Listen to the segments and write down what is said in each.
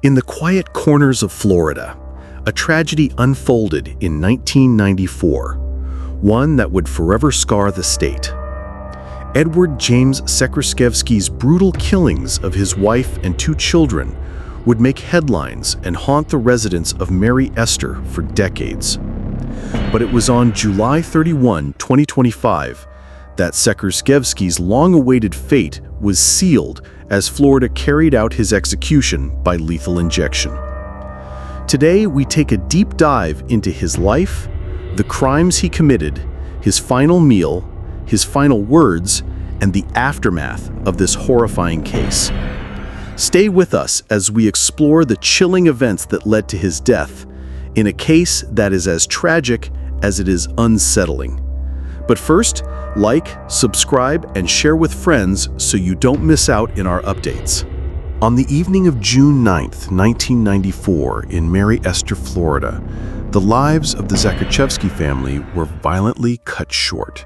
In the quiet corners of Florida, a tragedy unfolded in 1994, one that would forever scar the state. Edward James Zakrzewski's brutal killings of his wife and two children would make headlines and haunt the residents of Mary Esther for decades. But it was on July 31, 2025, that Zakrzewski's long-awaited fate was sealed as Florida carried out his execution by lethal injection. Today, we take a deep dive into his life, the crimes he committed, his final meal, his final words, and the aftermath of this horrifying case. Stay with us as we explore the chilling events that led to his death, in a case that is as tragic as it is unsettling. But first, like, subscribe, and share with friends so you don't miss out in our updates. On the evening of June 9th, 1994, in Mary Esther, Florida, the lives of the Zakrzewski family were violently cut short.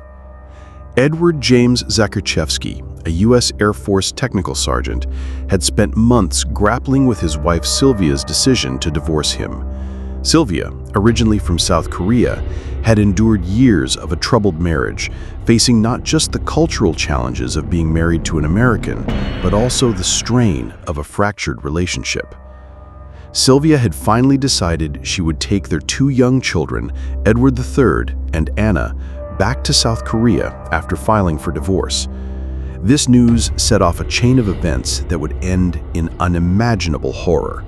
Edward James Zakrzewski, a U.S. Air Force technical sergeant, had spent months grappling with his wife Sylvia's decision to divorce him. Sylvia, originally from South Korea, had endured years of a troubled marriage, facing not just the cultural challenges of being married to an American, but also the strain of a fractured relationship. Sylvia had finally decided she would take their two young children, Edward III and Anna, back to South Korea after filing for divorce. This news set off a chain of events that would end in unimaginable horror.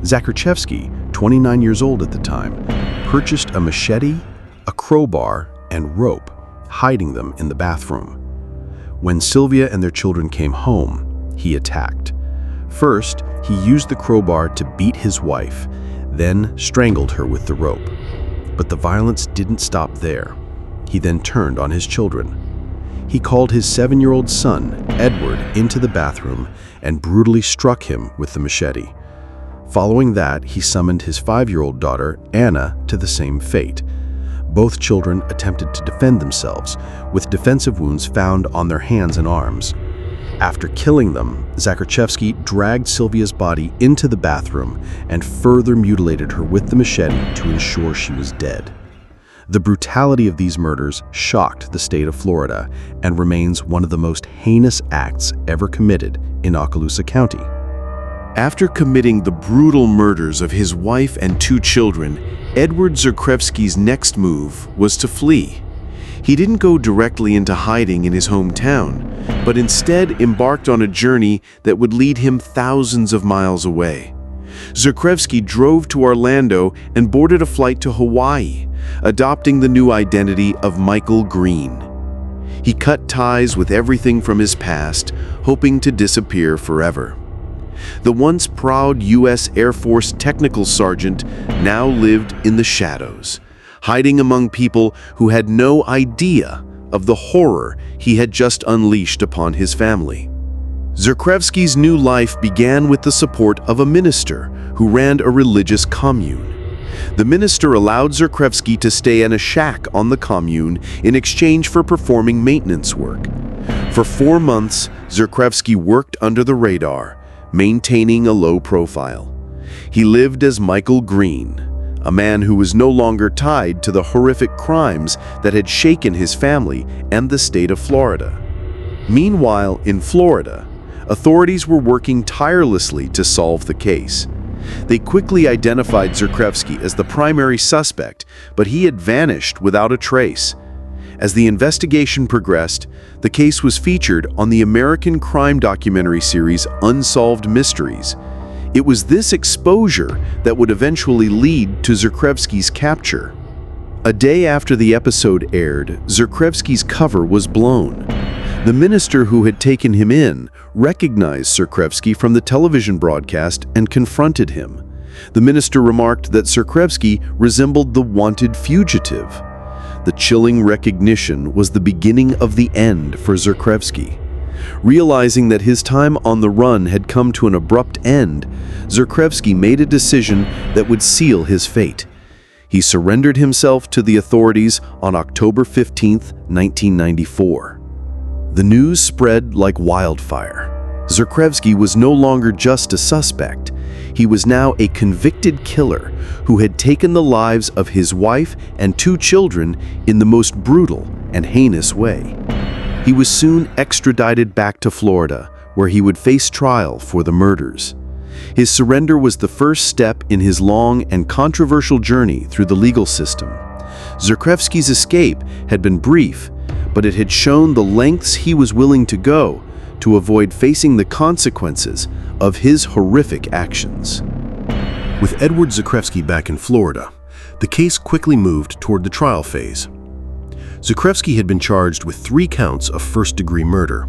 Zakrzewski, 29 years old at the time, purchased a machete, a crowbar, and rope, hiding them in the bathroom. When Sylvia and their children came home, he attacked. First, he used the crowbar to beat his wife, then strangled her with the rope. But the violence didn't stop there. He then turned on his children. He called his 7-year-old son, Edward, into the bathroom and brutally struck him with the machete. Following that, he summoned his 5-year-old daughter, Anna, to the same fate. Both children attempted to defend themselves, with defensive wounds found on their hands and arms. After killing them, Zakrzewski dragged Sylvia's body into the bathroom and further mutilated her with the machete to ensure she was dead. The brutality of these murders shocked the state of Florida and remains one of the most heinous acts ever committed in Okaloosa County. After committing the brutal murders of his wife and two children, Edward Zakrzewski's next move was to flee. He didn't go directly into hiding in his hometown, but instead embarked on a journey that would lead him thousands of miles away. Zakrzewski drove to Orlando and boarded a flight to Hawaii, adopting the new identity of Michael Green. He cut ties with everything from his past, hoping to disappear forever. The once proud U.S. Air Force technical sergeant now lived in the shadows, hiding among people who had no idea of the horror he had just unleashed upon his family. Zakrzewski's new life began with the support of a minister who ran a religious commune. The minister allowed Zakrzewski to stay in a shack on the commune in exchange for performing maintenance work. For 4 months, Zakrzewski worked under the radar, maintaining a low profile. He lived as Michael Green, a man who was no longer tied to the horrific crimes that had shaken his family and the state of Florida. Meanwhile, in Florida, authorities were working tirelessly to solve the case. They quickly identified Zakrzewski as the primary suspect, but he had vanished without a trace. As the investigation progressed, the case was featured on the American crime documentary series Unsolved Mysteries. It was this exposure that would eventually lead to Zakrzewski's capture. A day after the episode aired, Zakrzewski's cover was blown. The minister who had taken him in recognized Zakrzewski from the television broadcast and confronted him. The minister remarked that Zakrzewski resembled the wanted fugitive. The chilling recognition was the beginning of the end for Zakrzewski. Realizing that his time on the run had come to an abrupt end, Zakrzewski made a decision that would seal his fate. He surrendered himself to the authorities on October 15, 1994. The news spread like wildfire. Zakrzewski was no longer just a suspect. He was now a convicted killer who had taken the lives of his wife and 2 children in the most brutal and heinous way. He was soon extradited back to Florida, where he would face trial for the murders. His surrender was the first step in his long and controversial journey through the legal system. Zakrzewski's escape had been brief, but it had shown the lengths he was willing to go to avoid facing the consequences of his horrific actions. With Edward Zakrzewski back in Florida, the case quickly moved toward the trial phase. Zakrzewski had been charged with 3 counts of first-degree murder: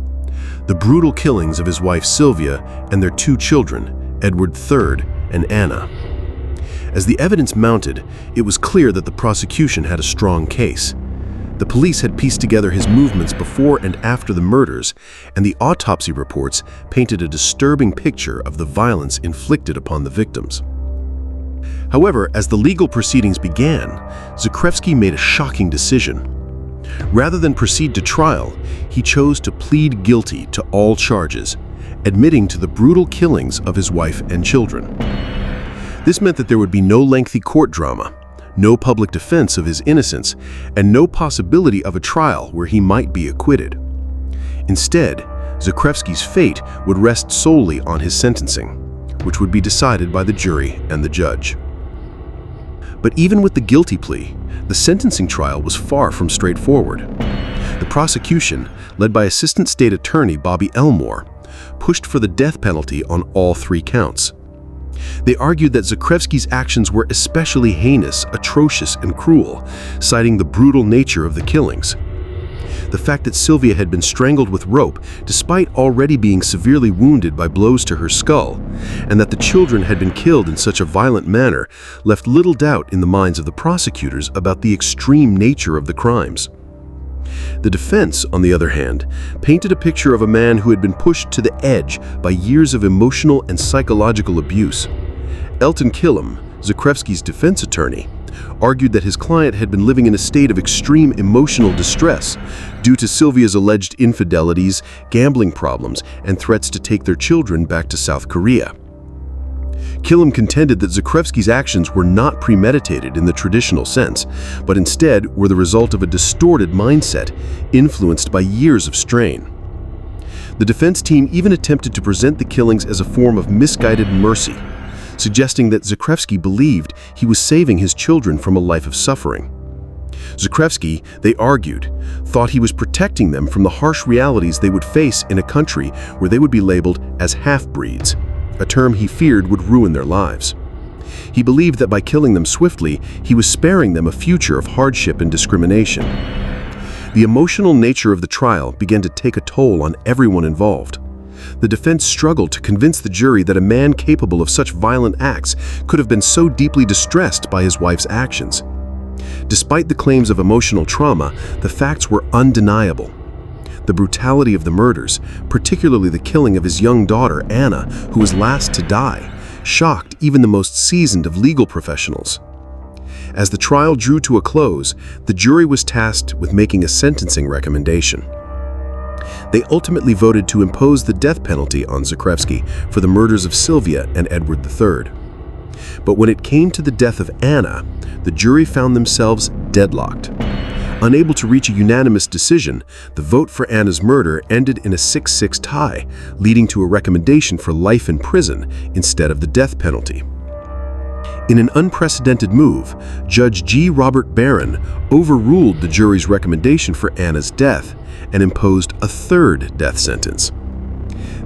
the brutal killings of his wife Sylvia and their 2 children, Edward III and Anna. As the evidence mounted, it was clear that the prosecution had a strong case. The police had pieced together his movements before and after the murders, and the autopsy reports painted a disturbing picture of the violence inflicted upon the victims. However, as the legal proceedings began, Zakrzewski made a shocking decision. Rather than proceed to trial, he chose to plead guilty to all charges, admitting to the brutal killings of his wife and children. This meant that there would be no lengthy court drama, no public defense of his innocence, and no possibility of a trial where he might be acquitted. Instead, Zakrzewski's fate would rest solely on his sentencing, which would be decided by the jury and the judge. But even with the guilty plea, the sentencing trial was far from straightforward. The prosecution, led by Assistant State Attorney Bobby Elmore, pushed for the death penalty on all 3 counts. They argued that Zakrzewski's actions were especially heinous, atrocious, and cruel, citing the brutal nature of the killings. The fact that Sylvia had been strangled with rope despite already being severely wounded by blows to her skull, and that the children had been killed in such a violent manner, left little doubt in the minds of the prosecutors about the extreme nature of the crimes. The defense, on the other hand, painted a picture of a man who had been pushed to the edge by years of emotional and psychological abuse. Elton Killam, Zakrzewski's defense attorney, argued that his client had been living in a state of extreme emotional distress due to Sylvia's alleged infidelities, gambling problems, and threats to take their children back to South Korea. Killam contended that Zakrzewski's actions were not premeditated in the traditional sense, but instead were the result of a distorted mindset influenced by years of strain. The defense team even attempted to present the killings as a form of misguided mercy, suggesting that Zakrzewski believed he was saving his children from a life of suffering. Zakrzewski, they argued, thought he was protecting them from the harsh realities they would face in a country where they would be labeled as half-breeds, a term he feared would ruin their lives. He believed that by killing them swiftly, he was sparing them a future of hardship and discrimination. The emotional nature of the trial began to take a toll on everyone involved. The defense struggled to convince the jury that a man capable of such violent acts could have been so deeply distressed by his wife's actions. Despite the claims of emotional trauma, the facts were undeniable. The brutality of the murders, particularly the killing of his young daughter, Anna, who was last to die, shocked even the most seasoned of legal professionals. As the trial drew to a close, the jury was tasked with making a sentencing recommendation. They ultimately voted to impose the death penalty on Zakrzewski for the murders of Sylvia and Edward III. But when it came to the death of Anna, the jury found themselves deadlocked. Unable to reach a unanimous decision, the vote for Anna's murder ended in a 6-6 tie, leading to a recommendation for life in prison instead of the death penalty. In an unprecedented move, Judge G. Robert Barron overruled the jury's recommendation for Anna's death and imposed a 3rd death sentence.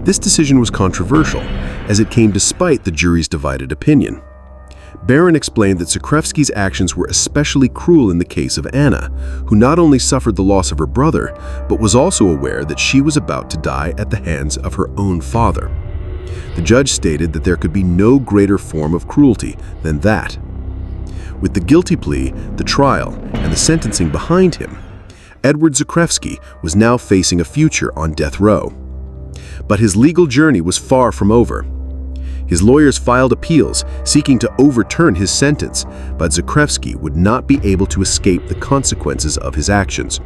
This decision was controversial, as it came despite the jury's divided opinion. Barron explained that Zakrzewski's actions were especially cruel in the case of Anna, who not only suffered the loss of her brother, but was also aware that she was about to die at the hands of her own father. The judge stated that there could be no greater form of cruelty than that. With the guilty plea, the trial, and the sentencing behind him, Edward Zakrzewski was now facing a future on death row. But his legal journey was far from over. His lawyers filed appeals seeking to overturn his sentence, but Zakrzewski would not be able to escape the consequences of his actions.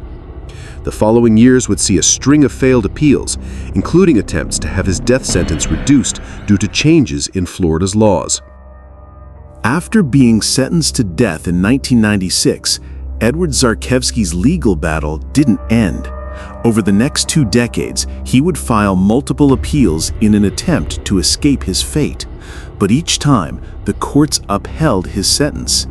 The following years would see a string of failed appeals, including attempts to have his death sentence reduced due to changes in Florida's laws. After being sentenced to death in 1996, Edward Zakrzewski's legal battle didn't end. Over the next 2 decades, he would file multiple appeals in an attempt to escape his fate. But each time, the courts upheld his sentence.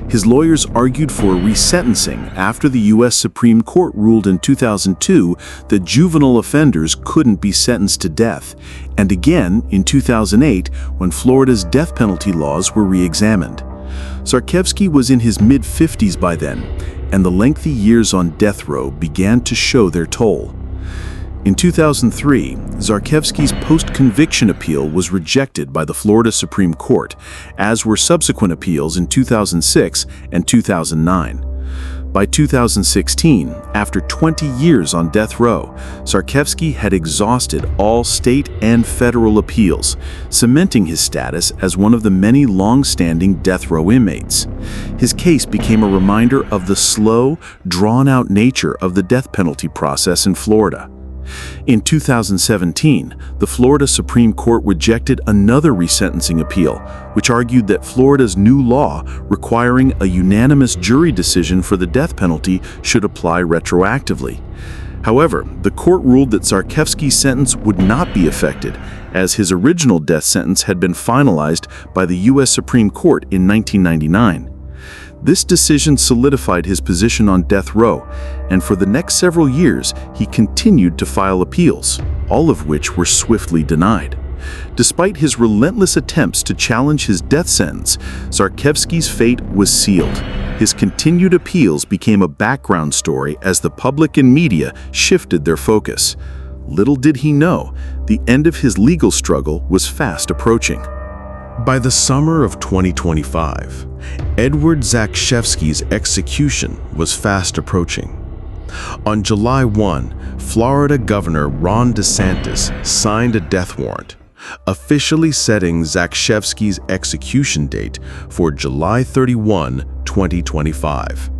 His lawyers argued for resentencing after the U.S. Supreme Court ruled in 2002 that juvenile offenders couldn't be sentenced to death, and again in 2008 when Florida's death penalty laws were re-examined. Zakrzewski was in his mid-50s by then, and the lengthy years on death row began to show their toll. In 2003, Zakrzewski's post-conviction appeal was rejected by the Florida Supreme Court, as were subsequent appeals in 2006 and 2009. By 2016, after 20 years on death row, Zakrzewski had exhausted all state and federal appeals, cementing his status as one of the many long-standing death row inmates. His case became a reminder of the slow, drawn-out nature of the death penalty process in Florida. In 2017, the Florida Supreme Court rejected another resentencing appeal, which argued that Florida's new law requiring a unanimous jury decision for the death penalty should apply retroactively. However, the court ruled that Zakrzewski's sentence would not be affected, as his original death sentence had been finalized by the U.S. Supreme Court in 1999. This decision solidified his position on death row, and for the next several years, he continued to file appeals, all of which were swiftly denied. Despite his relentless attempts to challenge his death sentence, Zakrzewski's fate was sealed. His continued appeals became a background story as the public and media shifted their focus. Little did he know, the end of his legal struggle was fast approaching. By the summer of 2025, Edward Zakrzewski's execution was fast approaching. On July 1, Florida Governor Ron DeSantis signed a death warrant, officially setting Zakrzewski's execution date for July 31, 2025.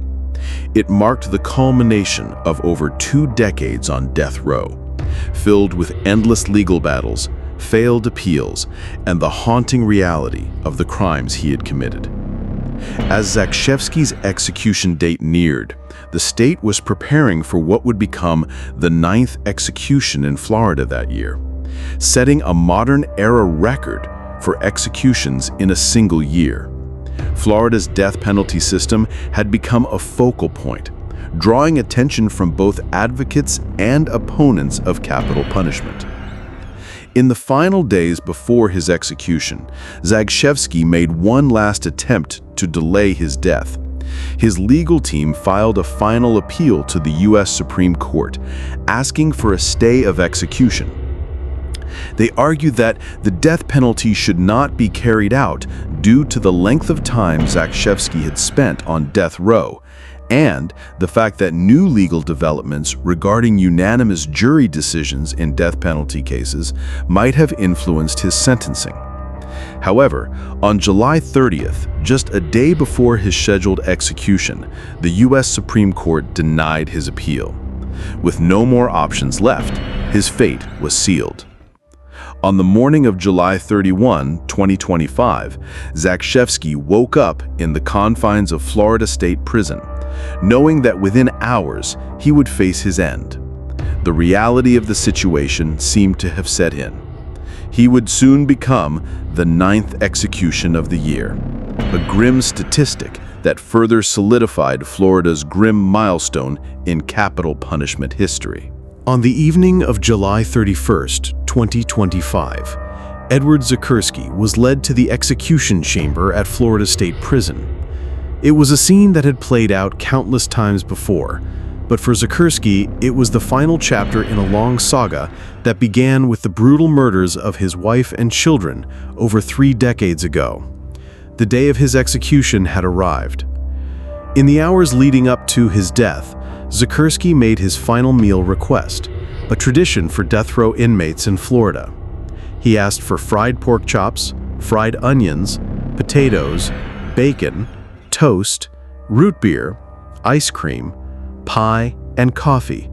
It marked the culmination of over 2 decades on death row, filled with endless legal battles, failed appeals, and the haunting reality of the crimes he had committed. As Zakrzewski's execution date neared, the state was preparing for what would become the 9th execution in Florida that year, setting a modern-era record for executions in a single year. Florida's death penalty system had become a focal point, drawing attention from both advocates and opponents of capital punishment. In the final days before his execution, Zakrzewski made one last attempt to delay his death. His legal team filed a final appeal to the U.S. Supreme Court, asking for a stay of execution. They argued that the death penalty should not be carried out due to the length of time Zakrzewski had spent on death row, and the fact that new legal developments regarding unanimous jury decisions in death penalty cases might have influenced his sentencing. However, on July 30th, just a day before his scheduled execution, the U.S. Supreme Court denied his appeal. With no more options left, his fate was sealed. On the morning of July 31, 2025, Zakrzewski woke up in the confines of Florida State Prison, knowing that within hours he would face his end. The reality of the situation seemed to have set in. He would soon become the 9th execution of the year, a grim statistic that further solidified Florida's grim milestone in capital punishment history. On the evening of July 31st, 2025, Edward Zakrzewski was led to the execution chamber at Florida State Prison. It was a scene that had played out countless times before, but for Zakrzewski, it was the final chapter in a long saga that began with the brutal murders of his wife and children over 3 decades ago. The day of his execution had arrived. In the hours leading up to his death, Zakrzewski made his final meal request, a tradition for death row inmates in Florida. He asked for fried pork chops, fried onions, potatoes, bacon, toast, root beer, ice cream, pie, and coffee,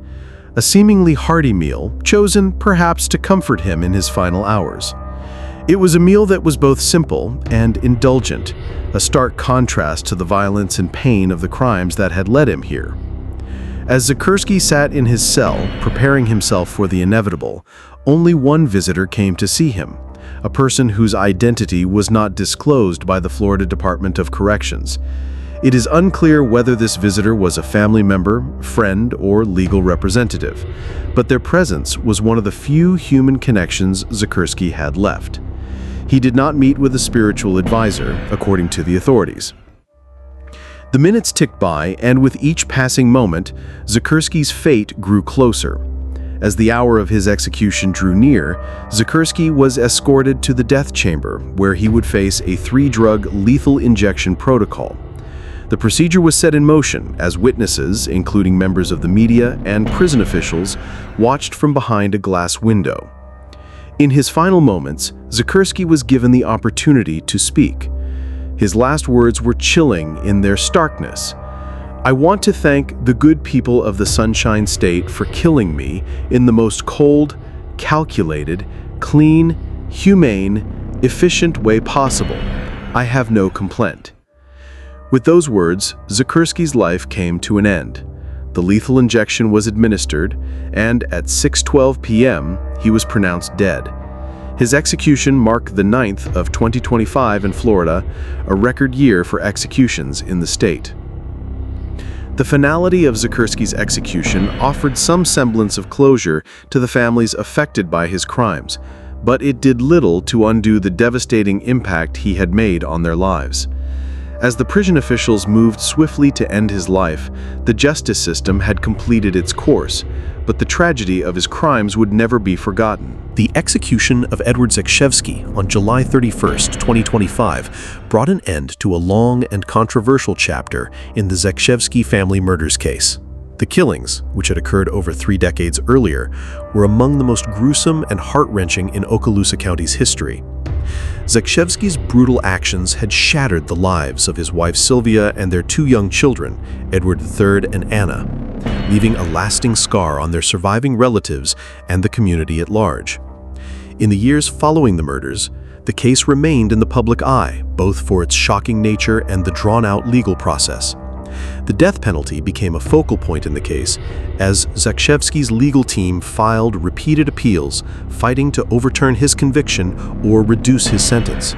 a seemingly hearty meal chosen perhaps to comfort him in his final hours. It was a meal that was both simple and indulgent, a stark contrast to the violence and pain of the crimes that had led him here. As Zakrzewski sat in his cell, preparing himself for the inevitable, only one visitor came to see him, a person whose identity was not disclosed by the Florida Department of Corrections. It is unclear whether this visitor was a family member, friend, or legal representative, but their presence was one of the few human connections Zakrzewski had left. He did not meet with a spiritual advisor, according to the authorities. The minutes ticked by, and with each passing moment, Zakrzewski's fate grew closer. As the hour of his execution drew near, Zakrzewski was escorted to the death chamber, where he would face a 3-drug lethal injection protocol. The procedure was set in motion as witnesses, including members of the media and prison officials, watched from behind a glass window. In his final moments, Zakrzewski was given the opportunity to speak. His last words were chilling in their starkness. "I want to thank the good people of the Sunshine State for killing me in the most cold, calculated, clean, humane, efficient way possible. I have no complaint." With those words, Zakrzewski's life came to an end. The lethal injection was administered, and at 6:12 p.m., he was pronounced dead. His execution marked the 9th of 2025 in Florida, a record year for executions in the state. The finality of Zakrzewski's execution offered some semblance of closure to the families affected by his crimes, but it did little to undo the devastating impact he had made on their lives. As the prison officials moved swiftly to end his life, the justice system had completed its course, but the tragedy of his crimes would never be forgotten. The execution of Edward Zakrzewski on July 31, 2025, brought an end to a long and controversial chapter in the Zakrzewski family murders case. The killings, which had occurred over 3 decades earlier, were among the most gruesome and heart-wrenching in Okaloosa County's history. Zakrzewski's brutal actions had shattered the lives of his wife Sylvia and their 2 young children, Edward III and Anna, leaving a lasting scar on their surviving relatives and the community at large. In the years following the murders, the case remained in the public eye, both for its shocking nature and the drawn-out legal process. The death penalty became a focal point in the case, as Zakrzewski's legal team filed repeated appeals, fighting to overturn his conviction or reduce his sentence.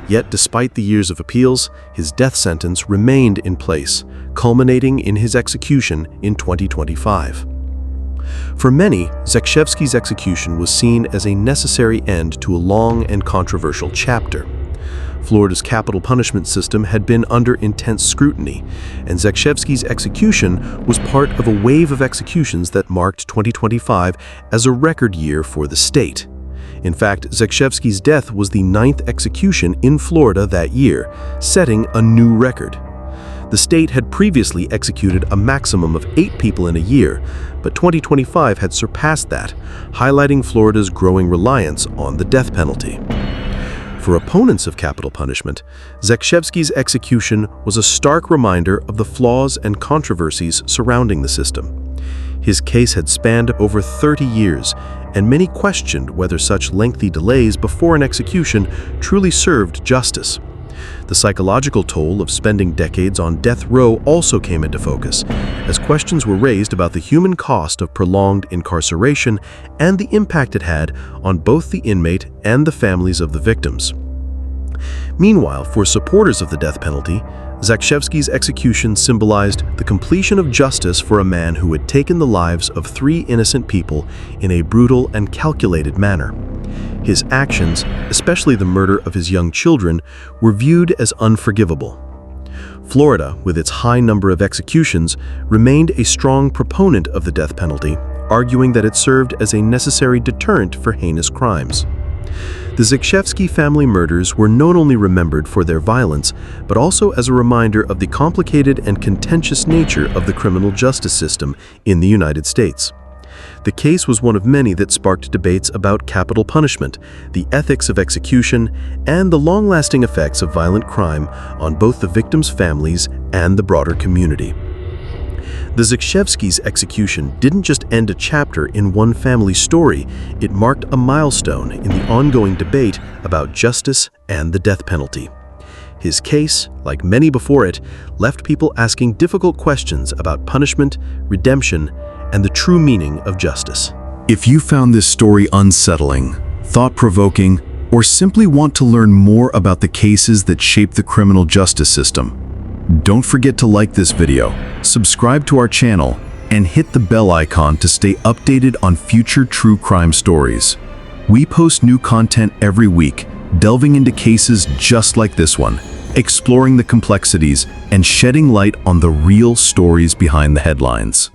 Yet, despite the years of appeals, his death sentence remained in place, culminating in his execution in 2025. For many, Zakrzewski's execution was seen as a necessary end to a long and controversial chapter. Florida's capital punishment system had been under intense scrutiny, and Zakrzewski's execution was part of a wave of executions that marked 2025 as a record year for the state. In fact, Zakrzewski's death was the 9th execution in Florida that year, setting a new record. The state had previously executed a maximum of 8 people in a year, but 2025 had surpassed that, highlighting Florida's growing reliance on the death penalty. For opponents of capital punishment, Zakrzewski's execution was a stark reminder of the flaws and controversies surrounding the system. His case had spanned over 30 years, and many questioned whether such lengthy delays before an execution truly served justice. The psychological toll of spending decades on death row also came into focus, as questions were raised about the human cost of prolonged incarceration and the impact it had on both the inmate and the families of the victims. Meanwhile, for supporters of the death penalty, Zakrzewski's execution symbolized the completion of justice for a man who had taken the lives of 3 innocent people in a brutal and calculated manner. His actions, especially the murder of his young children, were viewed as unforgivable. Florida, with its high number of executions, remained a strong proponent of the death penalty, arguing that it served as a necessary deterrent for heinous crimes. The Zakrzewski family murders were not only remembered for their violence, but also as a reminder of the complicated and contentious nature of the criminal justice system in the United States. The case was one of many that sparked debates about capital punishment, the ethics of execution, and the long-lasting effects of violent crime on both the victims' families and the broader community. The Zakrzewski's execution didn't just end a chapter in one family's story, it marked a milestone in the ongoing debate about justice and the death penalty. His case, like many before it, left people asking difficult questions about punishment, redemption, and the true meaning of justice. If you found this story unsettling, thought-provoking, or simply want to learn more about the cases that shape the criminal justice system, don't forget to like this video, subscribe to our channel, and hit the bell icon to stay updated on future true crime stories. We post new content every week, delving into cases just like this one, exploring the complexities and shedding light on the real stories behind the headlines.